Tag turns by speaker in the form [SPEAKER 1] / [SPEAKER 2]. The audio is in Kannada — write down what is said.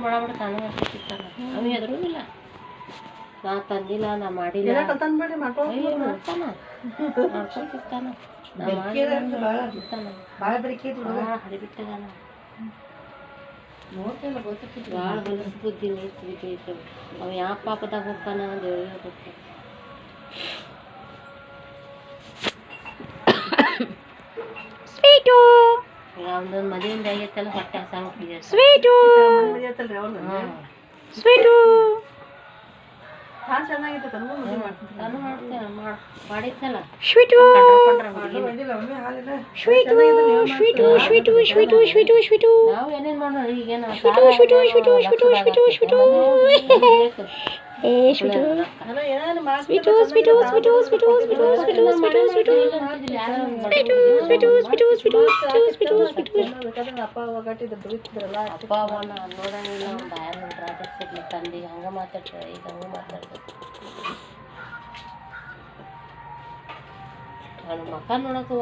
[SPEAKER 1] ಮಾಡಬಿಡ ತಾನು ಮಾಡ್ತಿರ್ತಾನ ಅವ ಹೆದರುದಿಲ್ಲ ನಾ ತಂದಿಲ್ಲ ನಾ ಮಾಡಿಲ್ಲ ಮಾಡ್ತಾನ ಮಾಡ್ಕೊತಿರ್ತಾನ ಹರಿಬಿಟ್ಟಾನ ಭಾಳ ಹೊಲಸು ಬುದ್ಧಿ ನೀರು ಬುದ್ಧಿ ಐತೆ ಅವ ಯಾವ ಪಾಪದಾಗ ಹೋಗ್ತಾನ ದೇವ್ರಿಗೆ ಗೊತ್ತ
[SPEAKER 2] ಸ್ವೀಟು
[SPEAKER 1] ಅವನದೊಂದು ಮದುವೆಯಿಂದ ಆಗೈತಲ್ಲ ಹೊಟ್ಟೆ ಹಸಂಗ್
[SPEAKER 2] ಸ್ವೀಟು ಸ್ವೀಟು
[SPEAKER 1] ನಾನು ಮಾಡ್ತೇನೆ ಮಾಡಿದ್ದಲ್ಲ
[SPEAKER 2] sweet sweet sweet sweet sweet sweet sweet
[SPEAKER 1] ನಾವು ಏನೇನು ಮಾಡೋಣ ಈಗೇನು
[SPEAKER 2] sweet sweet sweet sweet sweet sweet ಏ sweet sweet sweet sweet sweet sweet sweet sweet sweet sweet sweet sweet sweet sweet
[SPEAKER 1] ಅಪ್ಪ ಅವನ ನೋಡಂಗಿಲ್ಲ ಅವ್ನು ಬಾಯಾಗ ರಾಜರ್ಸಿರ್ಲಿ ತಂದಿಗೆ ಹಂಗೆ ಮಾತಾಡ್ತಾರೆ ಈಗ ಹಂಗೆ ಮಾತಾಡ್ತಾರೆ ಅವ್ನ ಮಕ್ಕ ನೋಡಕ್ಕೆ